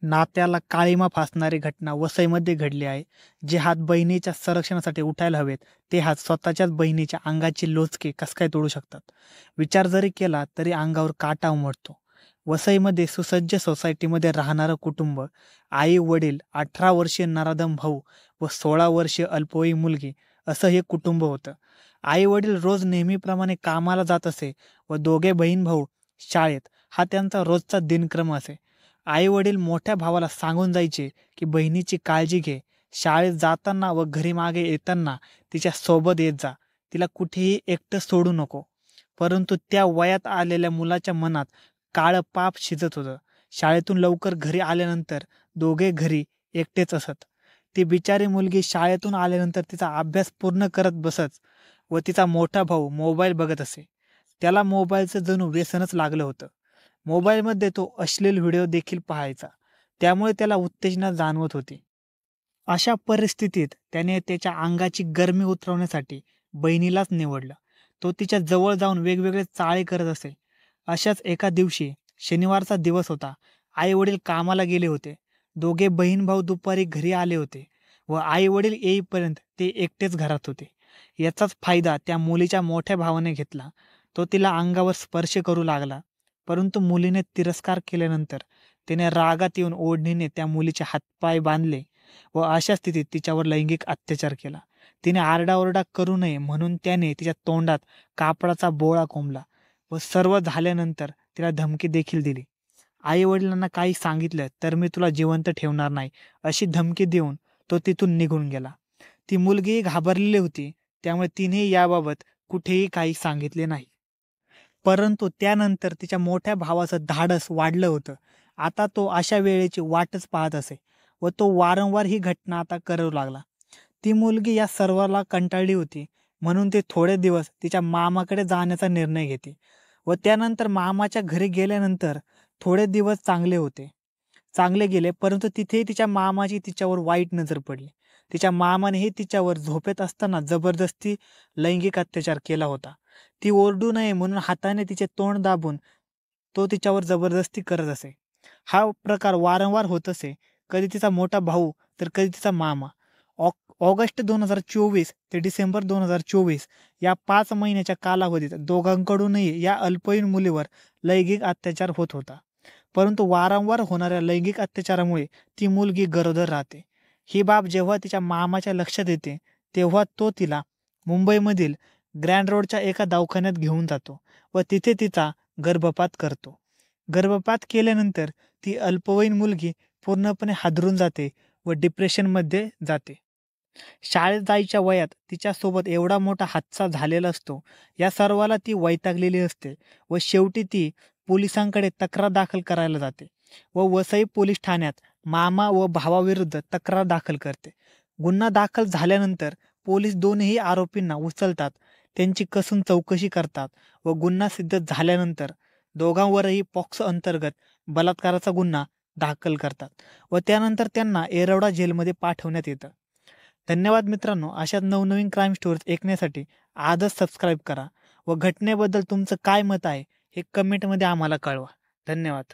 नात्याला काळिमा फासणारी घटना वसईमध्ये घडली आहे. जे हात बहिणीच्या संरक्षणासाठी उठायला हवेत, ते हात स्वतःच्याच बहिणीच्या अंगाची लोचके कस काय तोडू शकतात? विचार जरी केला तरी अंगावर काटा उमटतो. वसईमध्ये सुसज्ज सोसायटीमध्ये राहणारं कुटुंब, आई वडील, 18 वर्षीय नराधम भाऊ व 16 वर्षीय अल्पवयीन मुलगी, असं हे कुटुंब होतं. आई वडील रोज नेहमीप्रमाणे कामाला जात असे व दोघे बहीण भाऊ शाळेत. हा त्यांचा रोजचा दिनक्रम असे. आई वडील मोठ्या भावाला सांगून जायचे की बहिणीची काळजी घे, शाळेत जाताना व घरी मागे येताना तिच्या सोबत येत जा, तिला कुठेही एकटं सोडू नको. परंतु त्या वयात आलेल्या मुलाच्या मनात काळं पाप शिजत होतं. शाळेतून लवकर घरी आल्यानंतर दोघे घरी एकटेच असत. ती बिचारी मुलगी शाळेतून आल्यानंतर तिचा अभ्यास पूर्ण करत बसत व तिचा मोठा भाऊ मोबाईल बघत असे. त्याला मोबाईलचं जणू व्यसनच लागलं होतं. मोबाईलमध्ये तो अश्लील व्हिडिओ देखील पाहायचा, त्यामुळे त्याला उत्तेजना जाणवत होती. अशा परिस्थितीत त्याने त्याच्या अंगाची गरमी उतरवण्यासाठी बहिणीलाच निवडलं. तो तिच्या जवळ जाऊन वेगवेगळे चाळे करत असे. अशाच एका दिवशी, शनिवारचा दिवस होता. आई वडील कामाला गेले होते. दोघे बहीण भाऊ दुपारी घरी आले होते व आई वडील येईपर्यंत ते एकटेच घरात होते. याचाच फायदा त्या मुलीच्या मोठ्या भावाने घेतला. तो तिला अंगावर स्पर्श करू लागला, परंतु मुलीने तिरस्कार केल्यानंतर तिने रागात येऊन ओढणीने त्या मुलीचे हातपाय बांधले व अशा स्थितीत तिच्यावर लैंगिक अत्याचार केला. तिने आरडाओरडा करू नये म्हणून त्याने तिच्या तोंडात कापडाचा बोळा कोंबला व सर्व झाल्यानंतर तिला धमकी देखील दिली. आई वडिलांना काही सांगितलं तर मी तुला जिवंत ठेवणार नाही, अशी धमकी देऊन तो तिथून निघून गेला. ती मुलगी घाबरलेली होती, त्यामुळे तिने याबाबत कुठेही काही सांगितले नाही. परंतु त्यानंतर तिच्या मोठ्या भावाचं धाडस वाढलं होतं. आता तो अशा वेळेची वाटच पाहत असे व तो वारंवार ही घटना आता करू लागला. ती मुलगी या सर्वाला कंटाळली होती, म्हणून ती थोडे दिवस तिच्या मामाकडे जाण्याचा निर्णय घेते व त्यानंतर मामाच्या घरी गेल्यानंतर थोडे दिवस चांगले गेले, परंतु तिथेही तिच्या मामाची तिच्यावर वाईट नजर पडली. तिच्या मामानेही तिच्यावर झोपेत असताना जबरदस्ती लैंगिक अत्याचार केला होता. ती ओरडू नये म्हणून हाताने तिचे तोंड दाबून तो तिच्यावर जबरदस्ती करत असे. हा प्रकार वारंवार होत असे. कधी तिचा मोठा भाऊ तर कधी तिचा मामा. ऑगस्ट 2024 ते डिसेंबर 2024 या 5 महिन्याच्या कालावधीत दोघांकडूनही या अल्पवयीन मुलीवर लैंगिक अत्याचार होत होता. परंतु वारंवार होणाऱ्या लैंगिक अत्याचारामुळे ती मुलगी गरोदर राहते. ही बाब जेव्हा तिच्या मामाच्या लक्षात येते, तेव्हा तो तिला मुंबईमधील ग्रँड रोडच्या एका दवाखान्यात घेऊन जातो व तिथे तिचा गर्भपात करतो. गर्भपात केल्यानंतर ती अल्पवयीन मुलगी पूर्णपणे हादरून जाते व डिप्रेशनमध्ये जाते. शाळेत जायच्या वयात तिच्यासोबत एवढा मोठा हादसा झालेला असतो. या सर्वाला ती वैतागलेली असते व शेवटी ती पोलिसांकडे तक्रार दाखल करायला जाते व वसई पोलीस ठाण्यात मामा व भावाविरुद्ध तक्रार दाखल करते. गुन्हा दाखल झाल्यानंतर पोलीस दोन्ही आरोपींना उचलतात, त्यांची कसून चौकशी करतात व गुन्हा सिद्ध झाल्यानंतर दोघांवरही पॉक्सो अंतर्गत बलात्काराचा गुन्हा दाखल करतात व त्यानंतर त्यांना येरवडा जेलमध्ये पाठवण्यात येतं. धन्यवाद मित्रांनो. अशाच नवनवीन क्राईम स्टोरीज ऐकण्यासाठी आजच सबस्क्राईब करा व घटनेबद्दल तुमचं काय मत आहे हे कमेंटमध्ये आम्हाला कळवा. धन्यवाद.